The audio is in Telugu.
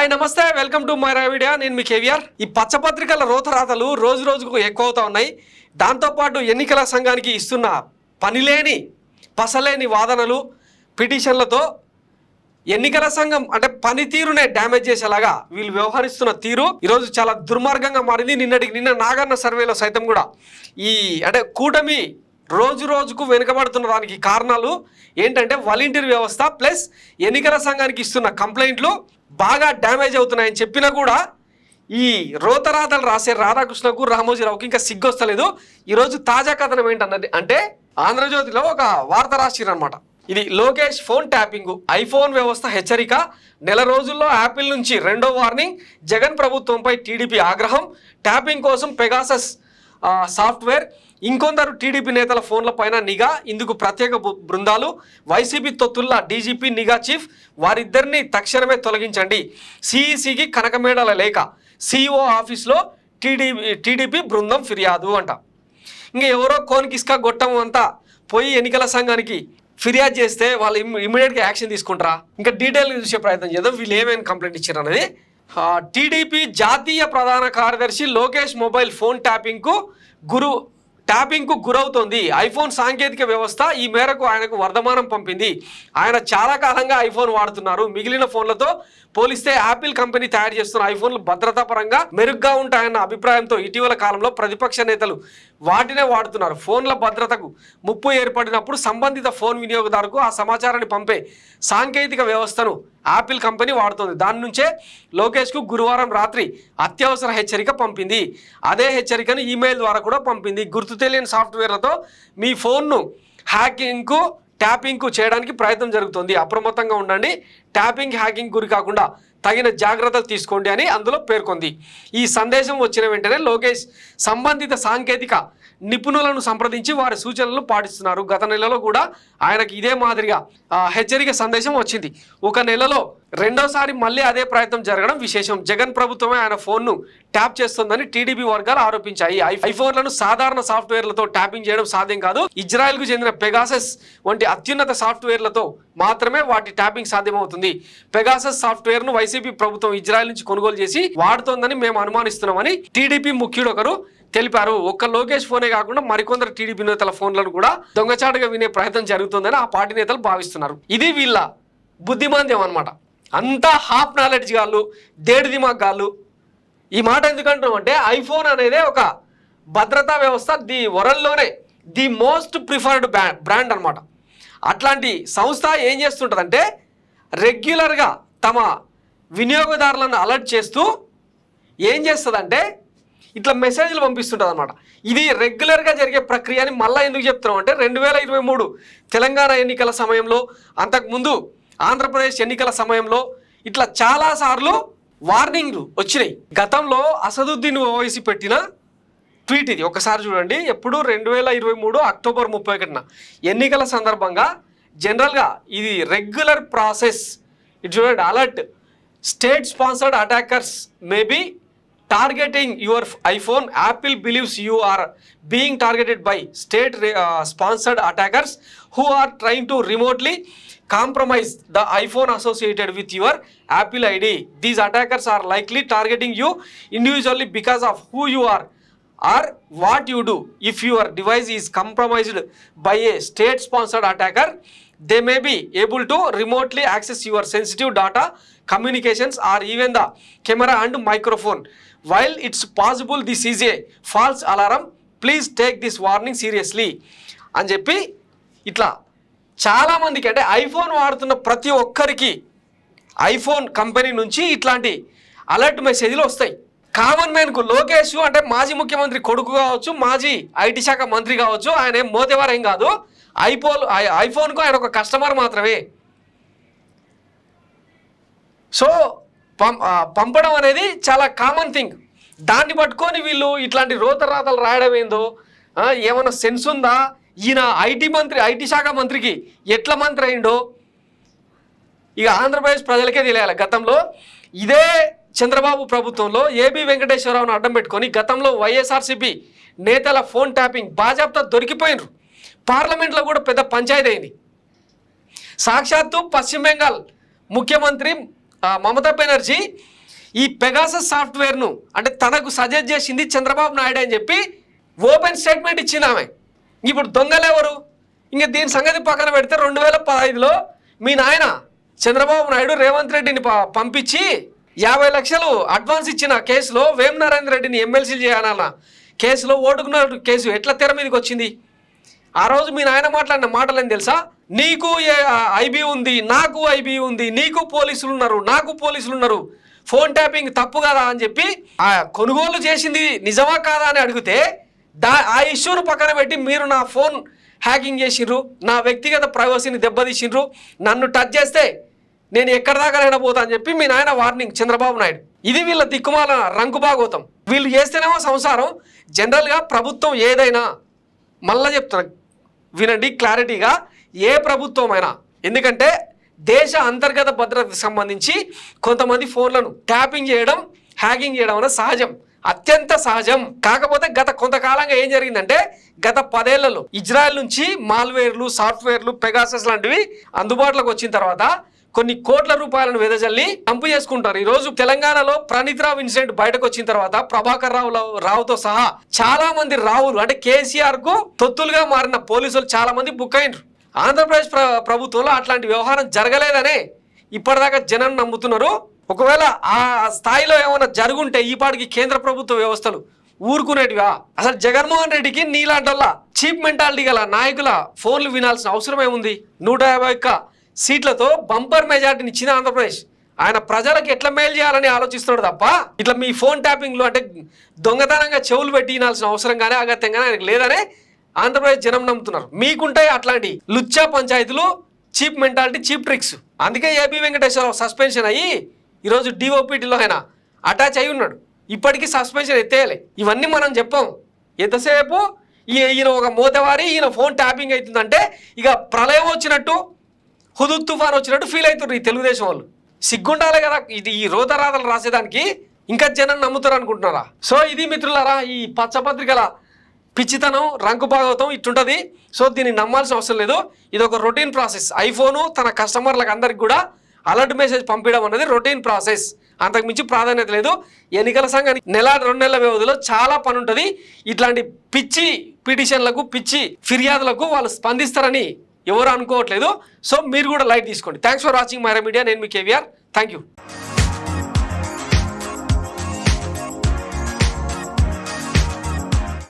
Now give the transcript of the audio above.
హాయ్ నమస్తే, వెల్కమ్ టు మై వీడియో. నేను మీ కేవీఆర్. ఈ పచ్చపత్రికల రోతరాతలు రోజు రోజుకు ఎక్కువ అవుతా ఉన్నాయి. దాంతోపాటు ఎన్నికల సంఘానికి ఇస్తున్న పనిలేని పసలేని వాదనలు పిటిషన్లతో ఎన్నికల సంఘం అంటే పనితీరునే డ్యామేజ్ చేసేలాగా వీళ్ళు వ్యవహరిస్తున్న తీరు ఈరోజు చాలా దుర్మార్గంగా మారింది. నిన్న నాగన్న సర్వేలో సైతం కూడా ఈ అంటే కూటమి రోజు రోజుకు వెనుకబడుతున్న దానికి కారణాలు ఏంటంటే వాలంటీర్ వ్యవస్థ ప్లస్ ఎన్నికల సంఘానికి ఇస్తున్న కంప్లైంట్లు బాగా డ్యామేజ్ అవుతున్నాయని చెప్పినా కూడా ఈ రోతరాతలు రాసే రాధాకృష్ణకు రామోజీరావుకి ఇంకా సిగ్గొస్తలేదు. ఈరోజు తాజా కథనం ఏంటన్నది అంటే ఆంధ్రజ్యోతిలో ఒక వార్త రాసిరనమాట. ఇది లోకేష్ ఫోన్ ట్యాపింగ్, ఐఫోన్ వ్యవస్థ హెచ్చరిక, నెల రోజుల్లో యాపిల్ నుంచి రెండో వార్నింగ్, జగన్ ప్రభుత్వంపై టీడీపీ ఆగ్రహం, ట్యాపింగ్ కోసం పెగాసస్ సాఫ్ట్వేర్, ఇంకొందరు టీడీపీ నేతల ఫోన్లపైన నిఘా, ఇందుకు ప్రత్యేక బృందాలు, వైసీపీ తొత్తుల్లా డీజీపీ నిఘా చీఫ్, వారిద్దరిని తక్షణమే తొలగించండి, సిఈసికి కనకమేడల లేఖ, సిఇఓ ఆఫీస్లో టీడీపీ బృందం ఫిర్యాదు అంట. ఇంకా ఎవరో కోనికిస్కా గొట్టం అంతా పోయి ఎన్నికల సంఘానికి ఫిర్యాదు చేస్తే వాళ్ళు ఇమ్మీడియట్గా యాక్షన్ తీసుకుంటారా? ఇంకా డీటెయిల్గా చూసే ప్రయత్నం చేద్దాం వీళ్ళు ఏమైనా కంప్లైంట్ ఇచ్చారు అనేది. టీడీపీ జాతీయ ప్రధాన కార్యదర్శి లోకేష్ మొబైల్ ఫోన్ ట్యాపింగ్కు గురవుతోంది. ఐఫోన్ సాంకేతిక వ్యవస్థ ఈ మేరకు ఆయనకు వర్ధమానం పంపింది. ఆయన చాలా కాలంగా ఐఫోన్ వాడుతున్నారు. మిగిలిన ఫోన్లతో పోలిస్తే యాపిల్ కంపెనీ తయారు చేస్తున్న ఐఫోన్లు భద్రతా పరంగా మెరుగ్గా ఉంటాయన్న అభిప్రాయంతో ఇటీవల కాలంలో ప్రతిపక్ష నేతలు వాటినే వాడుతున్నారు. ఫోన్ల భద్రతకు ముప్పు ఏర్పడినప్పుడు సంబంధిత ఫోన్ వినియోగదారుకు ఆ సమాచారాన్ని పంపే సాంకేతిక వ్యవస్థను యాపిల్ కంపెనీ వాడుతుంది. దాని నుంచే లోకేష్కు గురువారం రాత్రి అత్యవసర హెచ్చరిక పంపింది. అదే హెచ్చరికను ఈమెయిల్ ద్వారా కూడా పంపింది. గుర్తు తెలియని సాఫ్ట్వేర్లతో మీ ఫోన్ను ట్యాపింగ్కు చేయడానికి ప్రయత్నం జరుగుతుంది. అప్రమత్తంగా ఉండండి, ట్యాపింగ్ హ్యాకింగ్ గురి కాకుండా తగిన జాగ్రత్తలు తీసుకోండి అని అందులో పేర్కొంది. ఈ సందేశం వచ్చిన వెంటనే లోకేష్ సంబంధిత సాంకేతిక నిపుణులను సంప్రదించి వారి సూచనలను పాటిస్తున్నారు. గత నెలలో కూడా ఆయనకు ఇదే మాదిరిగా హెచ్చరిక సందేశం వచ్చింది. ఒక నెలలో రెండోసారి మళ్ళీ అదే ప్రయత్నం జరగడం విశేషం. జగన్ ప్రభుత్వమే ఆయన ఫోన్ను ట్యాప్ చేస్తుందని టీడీపీ వర్గాలు ఆరోపించాయి. ఐఫోన్లను సాధారణ సాఫ్ట్వేర్లతో ట్యాపింగ్ చేయడం సాధ్యం కాదు. ఇజ్రాయెల్కు చెందిన పెగాసస్ వంటి అత్యున్నత సాఫ్ట్వేర్లతో మాత్రమే వాటి ట్యాపింగ్ సాధ్యమవుతుంది. పెగాసస్ సాఫ్ట్వేర్ను వైసీపీ ప్రభుత్వం ఇజ్రాయెల్ నుంచి కొనుగోలు చేసి వాడుతోందని మేము అనుమానిస్తున్నామని టీడీపీ ముఖ్యుడు ఒకరు తెలిపారు. ఒక్క లోకేష్ ఫోనే కాకుండా మరికొందరు టీడీపీ నేతల ఫోన్లను కూడా దొంగచాటుగా వినే ప్రయత్నం జరుగుతుందని ఆ పార్టీ నేతలు భావిస్తున్నారు. ఇది వీళ్ళ బుద్ధిమాంద్యం అనమాట. అంతా హాఫ్ నాలెడ్జ్ గాళ్ళు, దేడి దిమాగ్ గాళ్ళు. ఈ మాట ఎందుకంటున్నాం అంటే ఐఫోన్ అనేది ఒక భద్రతా వ్యవస్థ ది వరల్డ్లోనే ది మోస్ట్ ప్రిఫర్డ్ బ్రాండ్ అనమాట. అట్లాంటి సంస్థ ఏం చేస్తుంటుందంటే రెగ్యులర్గా తమ వినియోగదారులను అలర్ట్ చేస్తూ ఏం చేస్తుందంటే ఇట్లా మెసేజ్లు పంపిస్తుంటుంది అనమాట. ఇది రెగ్యులర్గా జరిగే ప్రక్రియ అని మళ్ళీ ఎందుకు చెప్తున్నాం అంటే 2023 తెలంగాణ ఎన్నికల సమయంలో, అంతకుముందు ఆంధ్రప్రదేశ్ ఎన్నికల సమయంలో ఇట్లా చాలాసార్లు వార్నింగ్లు వచ్చినాయి. గతంలో అసదుద్దీన్ ఓవైసీ పెట్టిన ట్వీట్ ఇది ఒకసారి చూడండి. ఎప్పుడు 2023 అక్టోబర్ 31 ఎన్నికల సందర్భంగా జనరల్గా ఇది రెగ్యులర్ ప్రాసెస్. ఇది చూడండి, alert, state sponsored attackers may be targeting your iPhone. Apple believes you are being targeted by state sponsored attackers who are trying to remotely compromise the iPhone associated with your Apple ID. These attackers are likely targeting you individually because of who you are or what you do. If your device is compromised by a state sponsored attacker, they may be able to remotely access your sensitive data, communications or even the camera and microphone. While it's possible this is a false alarm, please take this warning seriously అని చెప్పి ఇట్లా చాలామందికి అంటే ఐఫోన్ వాడుతున్న ప్రతి ఒక్కరికి ఐఫోన్ కంపెనీ నుంచి ఇట్లాంటి అలర్ట్ మెసేజ్లు వస్తాయి. కామన్ మ్యాన్కు లోకేష్ అంటే మాజీ ముఖ్యమంత్రి కొడుకు కావచ్చు, మాజీ ఐటీ శాఖ మంత్రి కావచ్చు, ఆయన ఏం మోతేవారేం కాదు. ఐఫోన్కు ఆయన ఒక కస్టమర్ మాత్రమే. సో పంపడం అనేది చాలా కామన్ థింగ్. దాన్ని పట్టుకొని వీళ్ళు ఇట్లాంటి రోతరాతలు రాయడం ఏందో, ఏమైనా సెన్స్ ఉందా? ఈయన ఐటీ శాఖ మంత్రికి ఎట్లా మంత్రి అయిండో ఇక ఆంధ్రప్రదేశ్ ప్రజలకే తెలియాలి. గతంలో ఇదే చంద్రబాబు ప్రభుత్వంలో ఏబి వెంకటేశ్వరరావును అడ్డం పెట్టుకొని గతంలో వైఎస్ఆర్సీపీ నేతల ఫోన్ ట్యాపింగ్ బాజాప్తా దొరికిపోయినరు. పార్లమెంట్లో కూడా పెద్ద పంచాయతీ అయింది. సాక్షాత్తు పశ్చిమ బెంగాల్ ముఖ్యమంత్రి మమతా బెనర్జీ ఈ పెగాసస్ సాఫ్ట్వేర్ను అంటే తనకు సజెస్ట్ చేసింది చంద్రబాబు నాయుడు అని చెప్పి ఓపెన్ స్టేట్మెంట్ ఇచ్చింది ఆమె. ఇప్పుడు దొంగలెవరు? ఇంకా దీని సంగతి పక్కన పెడితే 2015లో మీ నాయన చంద్రబాబు నాయుడు రేవంత్ రెడ్డిని పంపించి 50 లక్షలు అడ్వాన్స్ ఇచ్చిన కేసులో వేమనారాయణ రెడ్డిని ఎమ్మెల్సీలు చేయాలన్న కేసులో ఓటుకున్న కేసు ఎట్లా తెర మీదకి వచ్చింది? ఆ రోజు మీ నాయన మాట్లాడిన మాటలని తెలుసా? నీకు ఐబీ ఉంది, నాకు ఐబీ ఉంది, నీకు పోలీసులు ఉన్నారు, నాకు పోలీసులు ఉన్నారు, ఫోన్ ట్యాపింగ్ తప్పు కదా అని చెప్పి ఆ కొనుగోలు చేసింది నిజమా కాదా అని అడిగితే ఆ ఇష్యూను పక్కన పెట్టి మీరు నా ఫోన్ హ్యాకింగ్ చేసిండ్రు, నా వ్యక్తిగత ప్రైవసీని దెబ్బతీసిండ్రు, నన్ను టచ్ చేస్తే నేను ఎక్కడి దాకా పోతా అని చెప్పి మీ నాయన వార్నింగ్ చంద్రబాబు నాయుడు. ఇది వీళ్ళ దిక్కుమాల రంకుబాగోతాం. వీళ్ళు చేస్తేనేమో సంసారం. జనరల్గా ప్రభుత్వం ఏదైనా మళ్ళా చెప్తున్నా వినండి క్లారిటీగా, ఏ ప్రభుత్వమైనా, ఎందుకంటే దేశ అంతర్గత భద్రతకు సంబంధించి కొంతమంది ఫోన్లను ట్యాపింగ్ చేయడం, హ్యాకింగ్ చేయడం అనేది సహజం, అత్యంత సహజం. కాకపోతే గత కొంతకాలంగా ఏం జరిగిందంటే గత 10 ఏళ్లలో ఇజ్రాయెల్ నుంచి మాల్వేర్లు, సాఫ్ట్వేర్లు, పెగాసస్ లాంటివి అందుబాటులోకి వచ్చిన తర్వాత కొన్ని కోట్ల రూపాయలను వెదజల్లి కంపు చేసుకుంటారు. ఈ రోజు తెలంగాణలో ప్రణీత్ రావు ఇన్సిడెంట్ బయటకు వచ్చిన తర్వాత ప్రభాకర్ రావుతో సహా చాలా మంది రావులు అంటే కేసీఆర్ కు తొత్తులుగా మారిన పోలీసులు చాలా మంది బుక్ అయినరు. ఆంధ్రప్రదేశ్ ప్రభుత్వంలో అట్లాంటి వ్యవహారం జరగలేదనే ఇప్పటిదాకా జనం నమ్ముతున్నారు. ఒకవేళ ఆ స్థాయిలో ఏమైనా జరుగుంటే ఈ పాటికి కేంద్ర ప్రభుత్వ వ్యవస్థలు ఊరుకునేటివా? అసలు జగన్మోహన్ రెడ్డికి నీలాంటల్లా చీప్ మెంటాలిటీ గల నాయకుల ఫోన్లు వినాల్సిన అవసరం ఏముంది? 151 సీట్లతో బంపర్ మెజార్టీని ఇచ్చింది ఆంధ్రప్రదేశ్. ఆయన ప్రజలకు ఎట్లా మేలు చేయాలని ఆలోచిస్తున్నాడు తప్ప ఇట్లా మీ ఫోన్ ట్యాపింగ్లు అంటే దొంగతనంగా చెవులు పెట్టి వినాల్సిన అవసరం కానీ అగత్యంగానే ఆయనకు లేదనే ఆంధ్రప్రదేశ్ జనం నమ్ముతున్నారు. మీకుంటాయి అట్లాంటి లుచ్చా పంచాయతీలు, చీప్ మెంటాలిటీ, చీప్ ట్రిక్స్. అందుకే ఏబీ వెంకటేశ్వరరావు సస్పెన్షన్ అయ్యి ఈరోజు డిఓపిటీలో ఆయన అటాచ్ అయి ఉన్నాడు. ఇప్పటికీ సస్పెన్షన్ ఎత్తేయాలి. ఇవన్నీ మనం చెప్పాం. ఎంతసేపు ఈయన ఒక మోతవారి, ఈయన ఫోన్ ట్యాపింగ్ అవుతుందంటే ఇక ప్రళయం వచ్చినట్టు, హుదూద్ తుఫాన్ వచ్చినట్టు ఫీల్ అవుతున్నారు ఈ తెలుగుదేశం వాళ్ళు. సిగ్గుండాలి కదా ఇది ఈ రోదరాతలు రాసేదానికి. ఇంకా జనం నమ్ముతారు అనుకుంటున్నారా? సో ఇది మిత్రులారా ఈ పచ్చపత్రికల పిచ్చితనం, రంకు భాగవతం ఇట్టుంటుంది. సో దీన్ని నమ్మాల్సిన అవసరం లేదు. ఇది ఒక రొటీన్ ప్రాసెస్. ఐఫోను తన కస్టమర్లకు అందరికి కూడా అలర్ట్ మెసేజ్ పంపించడం అనేది రొటీన్ ప్రాసెస్, అంతకుమించి ప్రాధాన్యత లేదు. ఎన్నికల సంఘానికి 1-2 నెలల వ్యవధిలో చాలా పని ఉంటుంది. ఇట్లాంటి పిచ్చి పిటిషన్లకు, పిచ్చి ఫిర్యాదులకు వాళ్ళు స్పందిస్తారని ఎవరు అనుకోవట్లేదు. సో మీరు కూడా లైట్ తీసుకోండి. Thanks for watching Myra Media. నేను మీ కేవీఆర్. Thank you.